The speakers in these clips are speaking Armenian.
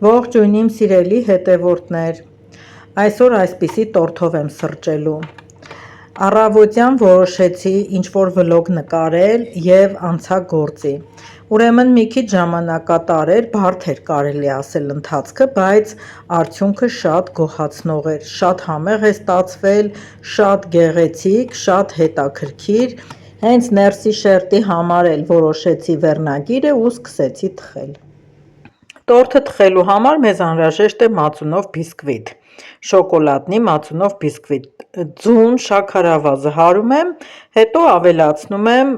Ողջույն իմ սիրելի հետևորդներ, այսօր այսպիսի տորթով եմ սրճելու, առավոտյան որոշեցի ինչ-որ վլոգ նկարել և անցա գործի, ուրեմն մի քիչ ժամանակատար էր, բարդ էր կարելի ասել ընթացքը, բայց արդյունքը շատ գոհացնող էր, շատ համեղ է ստացվել, շատ գեղեցիկ, շատ հետաքրքիր, հենց ներսի շերտի համար էլ որոշեցի վերնագիրը ու սկսեցի թխել։ Տորթը թխելու համար մեզ անհրաժեշտ է մածունով բիսկվիտ, շոկոլադնի մածունով բիսկվիտ, ձուն շաքարավազը հարում եմ, հետո ավելացնում եմ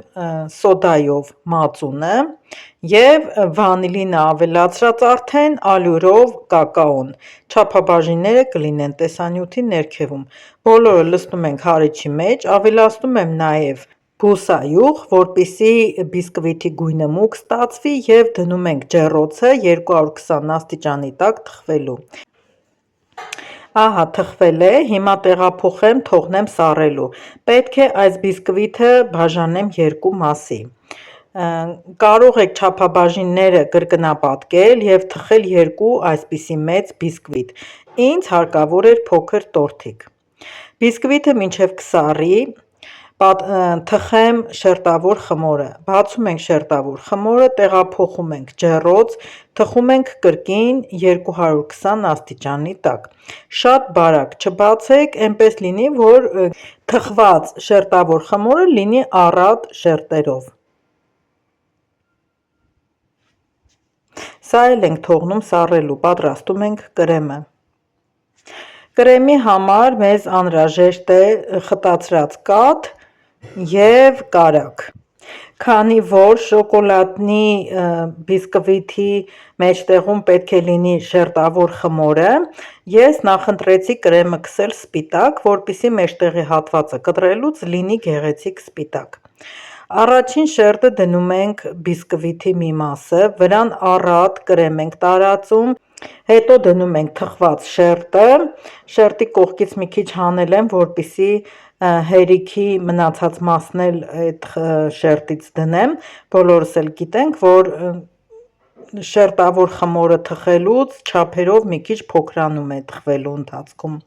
սոդայով մածունը և վանիլինը ավելացրած արդեն ալյուրով կակաոն, չափաբաժինները կլինեն տեսանյութի ներքևում, բոլորը լցնում ենք հառիչի մեջ, ավելացնում եմ նաև բուսայուղ, որպեսզի բիսկվիթի գույնը մուգ ստացվի և դնում ենք ջեռոցը 220 աստիճանի տակ թխվելու։ Ահա թխվել է, հիմա տեղափոխեմ, թողնեմ սառելու, պետք է այս բիսկվիթը բաժանեմ երկու մասի, կարող եք չափաբաժինները կրկնապատկել և թխել երկու այսպիսի մեծ բիսկվիտ, ինձ հարկավոր էր փոքր տորթիկ։ Բիսկվիթը մինչև կսառի, թխեմ շերտավոր խմորը, բացում ենք շերտավոր խմորը, տեղափոխում ենք ջեռոց, թխում ենք կրկին 220 աստիճանի տակ, շատ բարակ չբացեք, այնպես լինի, որ թխված շերտավոր խմորը լինի առատ շերտերով։ Սա էլ ենք թողնում սառելու, պատրաստում ենք կրեմը։ Կրեմի համար մեզ անհրաժեշտ է խտացրած կաթ և կարագ, քանի որ շոկոլադնի բիսկվիթի մեջտեղում պետք է լինի շերտավոր խմորը, ես նախընտրեցի կրեմը քսել սպիտակ, որպեսզի մեջտեղի հատվածը կտրելուց լինի գեղեցիկ սպիտակ։ Առաջին շերտը դնում ենք բիսկվիթի մի մասը, վրան առատ կրեմ ենք տարածում, հետո դնում ենք թխված շերտը, շերտի կողքից մի քիչ հանել եմ, որպեսզի հերիքի մնացած մասն էլ այդ շերտից դնեմ, բոլորս էլ գիտենք, որ շերտավոր խմորը թխելուց չափերով մի քիչ փոքրանում է թխվելու ընթացքում,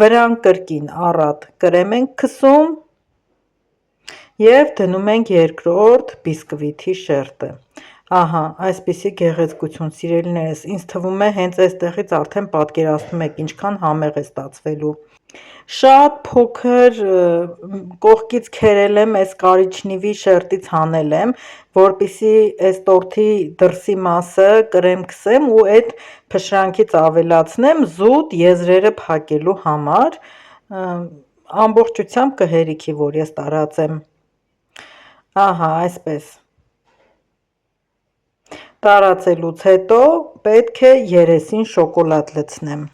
վրան կրկին առատ կրեմ ենք քսում և դնում ենք երկրորդ բիսկվիթի շերտը, ահա այսպիսի գեղեցկություն սիրելիներս, ինձ թվում է հենց այստեղից արդեն պատկերացնում եք ինչքան համեղ է ստացվելու, շատ փոքր կողքից քերել եմ, այս կարիճնիվի շերտից հանել եմ, որպեսզի այս տորթի դրսի մասը կրեմ քսեմ ու այդ փշրանքից ավելացնեմ զուտ եզրերը փակելու համար, ամբողջությամբ կհերիքի, որ ես տարածեմ, ահա այսպես, տարածելուց հետո պետք է երեսին շոկոլադ լցնեմ,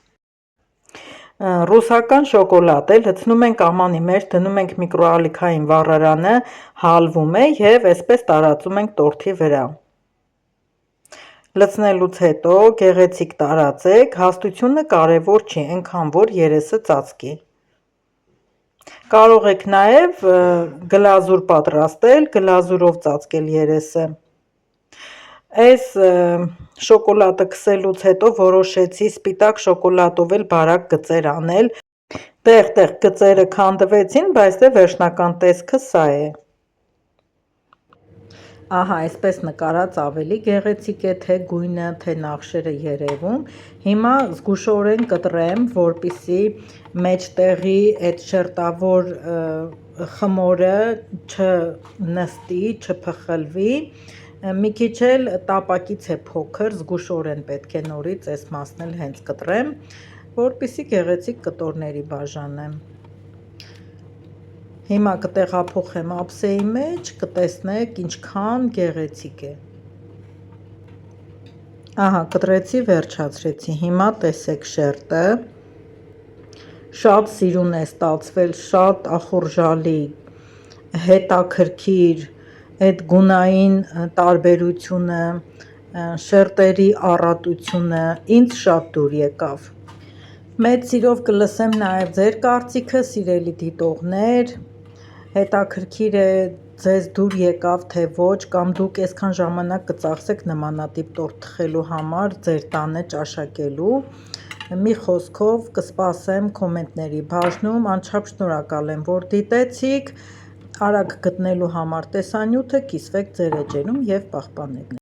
ռուսական շոկոլադ է, լցնում ենք ամանի մեջ, դնում ենք միկրոալիքային վառարանը, հալվում է և այսպես տարածում ենք տորթի վրա, լցնելուց հետո գեղեցիկ տարածեք, հաստությունը կարևոր չի, այնքան որ երեսը ծածկի, կարող եք նաև գլազուր պատրաստել, գլազուրով ծածկել երեսը, այս շոկոլադը քսելուց հետո որոշեցի սպիտակ շոկոլադով էլ բարակ գծեր անել, տեղ-տեղ գծերը քանդվեցին, բայց դե վերջնական տեսքը սա է, ահա այսպես նկարած ավելի գեղեցիկ է թե գույնը, թե նախշերը երևում, հիմա զգուշորեն կտրեմ, որպեսզի մեջտեղի այդ շերտավոր խմորը չնստի, չփխլվի, մի քիչ էլ տապակից է փոքր, զգուշորեն պետք է նորից այս մասն էլ հենց կտրեմ, որպեսզի գեղեցիկ կտորների բաժանեմ, հիմա կտեղափոխեմ ափսեի մեջ, կտեսնեք ինչքան գեղեցիկ է, ահա կտրեցի, վերջացրեցի, հիմա տեսեք շերտը, շատ սիրուն է ստացվել, շատ ախորժալի, հետաքրքիր, այդ գունային տարբերությունը, շերտերի առատությունը, ինձ շատ դուր եկավ, մեծ սիրով կլսեմ նաև ձեր կարծիքը, սիրելի դիտողներ, հետաքրքիր է ձեզ դուր եկավ, թե ոչ, կամ դուք այսքան ժամանակ կծախսեք նմանատիպ տորտ թխելու համար, ձեր տանը ճաշակելու։ Մի խոսքով կսպասեմ կոմենտների բաժնում, անչափ շնորհակալ եմ, որ դիտեցիք, արագ գտնելու համար տեսանյութը կիսվեք ձեր էջերում և պահպանեք